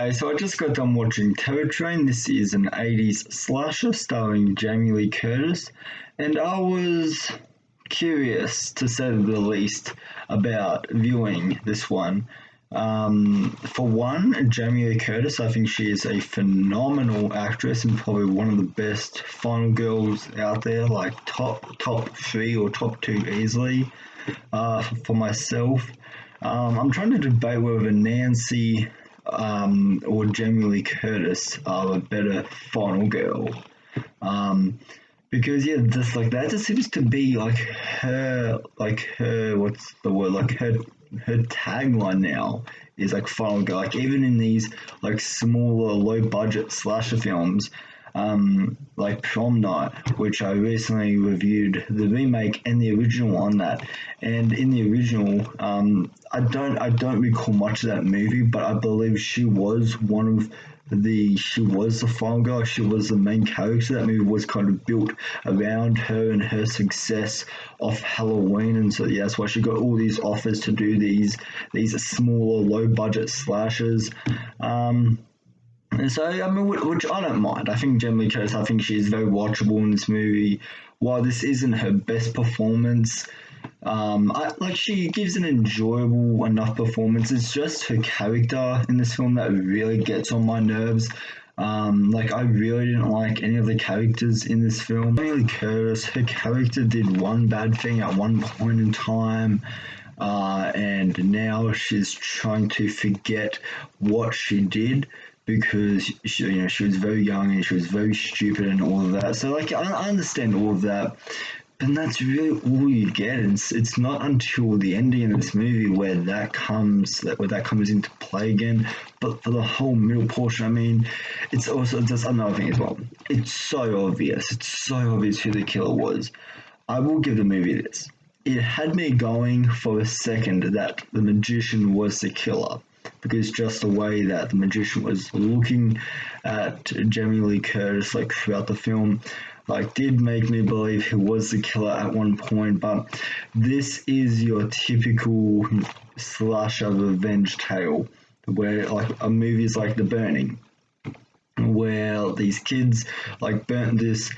Hey, so I just got done watching Terror Train. This is an 80's slasher starring Jamie Lee Curtis, and I was curious, to say the least, about viewing this one. For one, Jamie Lee Curtis, I think she is a phenomenal actress and probably one of the best final girls out there, like top three or top two easily. For myself, I'm trying to debate whether Nancy or Jamie Lee Curtis are a better final girl. Um, because yeah, just like that just seems to be like her what's the word, like her tagline now is like final girl. Like even in these like smaller low budget slasher films, like Prom Night, which I recently reviewed the remake and the original on that. And in the original, I don't recall much of that movie, but I believe she was the final girl. She was the main character. That movie was kind of built around her and her success of Halloween, and so yeah, that's why she got all these offers to do these smaller, low budget slashes. And so, I mean, which I don't mind. I think Jamie Lee Curtis, I think she is very watchable in this movie. While this isn't her best performance, she gives an enjoyable enough performance. It's just her character in this film that really gets on my nerves. I really didn't like any of the characters in this film. Jamie Lee Curtis, her character did one bad thing at one point in time. And now she's trying to forget what she did because she was very young and she was very stupid and all of that. So I understand all of that, but that's really all you get. It's not until the ending of this movie where that comes into play again. But for the whole middle portion, I mean, it's also just another thing as well. It's so obvious. It's so obvious who the killer was. I will give the movie this. It had me going for a second that the magician was the killer, because just the way that the magician was looking at Jamie Lee Curtis like throughout the film did make me believe he was the killer at one point. But this is your typical slasher revenge tale where like a movie is like The Burning, where these kids burnt this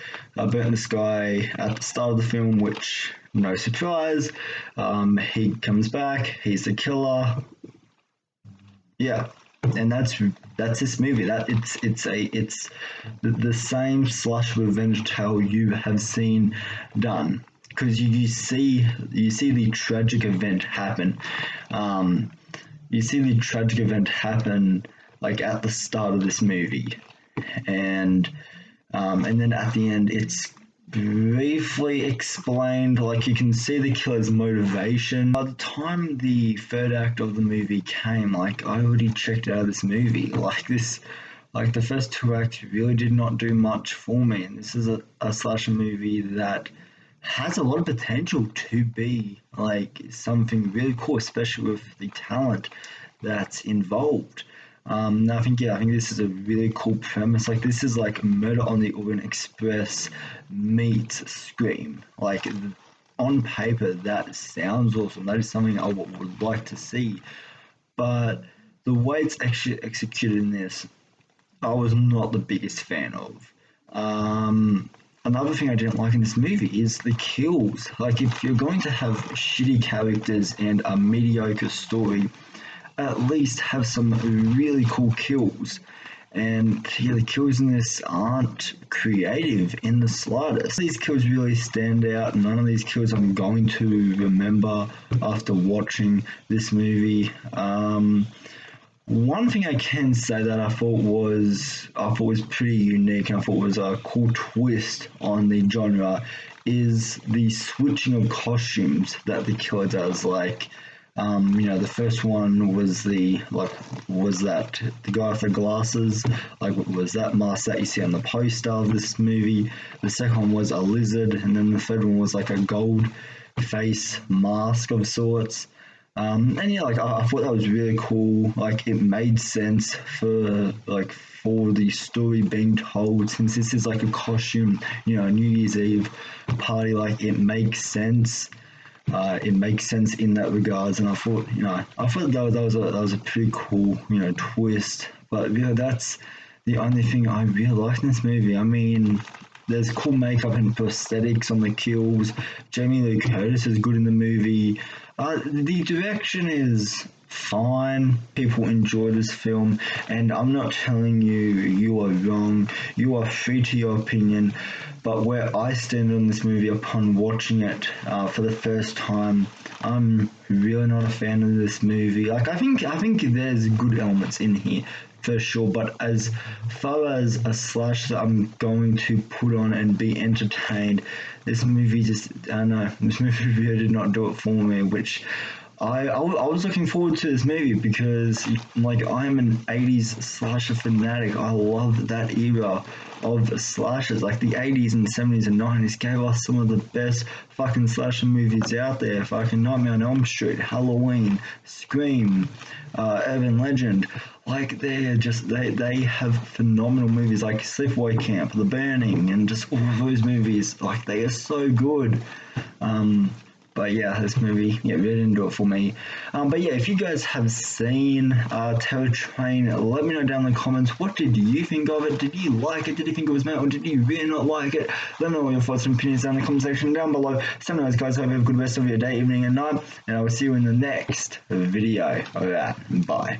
guy at the start of the film, which no surprise, he comes back, he's the killer. Yeah, and that's this movie. That it's the same slush revenge tale you have seen done, because you see the tragic event happen. You see the tragic event happen like at the start of this movie, and then at the end it's briefly explained. Like you can see the killer's motivation. By the time the third act of the movie came, like I already checked out of this movie. Like the first two acts really did not do much for me, and this is a slasher movie that has a lot of potential to be like something really cool, especially with the talent that's involved. I think this is a really cool premise. Like this is like Murder on the Orient Express meets Scream. Like on paper, that sounds awesome. That is something I would like to see. But the way it's actually executed in this, I was not the biggest fan of. Another thing I didn't like in this movie is the kills. Like if you're going to have shitty characters and a mediocre story, at least have some really cool kills. And yeah, the kills in this aren't creative in the slightest. These kills really stand out. None of these kills I'm going to remember after watching this movie. One thing I can say that I thought was pretty unique and I thought was a cool twist on the genre is the switching of costumes that the killer does. The first one was that the guy with the glasses, was that mask that you see on the poster of this movie. The second one was a lizard, and then the third one was like a gold face mask of sorts. And yeah, I thought that was really cool. Like it made sense for the story being told, since this is like a costume, New Year's Eve party. Like it makes sense. it makes sense in that regards, and I thought that was a pretty cool twist. But yeah, that's the only thing I really liked in this movie. I mean, there's cool makeup and prosthetics on the kills. Jamie Lee Curtis is good in the movie. The direction is fine. People enjoy this film, and I'm not telling you you are wrong. You are free to your opinion. But where I stand on this movie upon watching it for the first time, I'm really not a fan of this movie. Like I think there's good elements in here for sure, but as far as a slash that I'm going to put on and be entertained, this movie just I don't know. This movie really did not do it for me, which. I was looking forward to this movie because like I'm an 80s slasher fanatic. I love that era of slashers. Like the 80s and 70s and 90s gave us some of the best fucking slasher movies out there. Fucking Nightmare on Elm Street, Halloween, Scream, Urban Legend. Like they have phenomenal movies like Sleepaway Camp, The Burning, and just all of those movies. Like they are so good. But yeah, this movie, really didn't do it for me. But yeah, if you guys have seen Terror Train, let me know down in the comments. What did you think of it? Did you like it? Did you think it was meant, or did you really not like it? Let me know your thoughts and opinions down in the comment section down below. So anyways, guys, hope you have a good rest of your day, evening, and night, and I will see you in the next video. Alright, bye.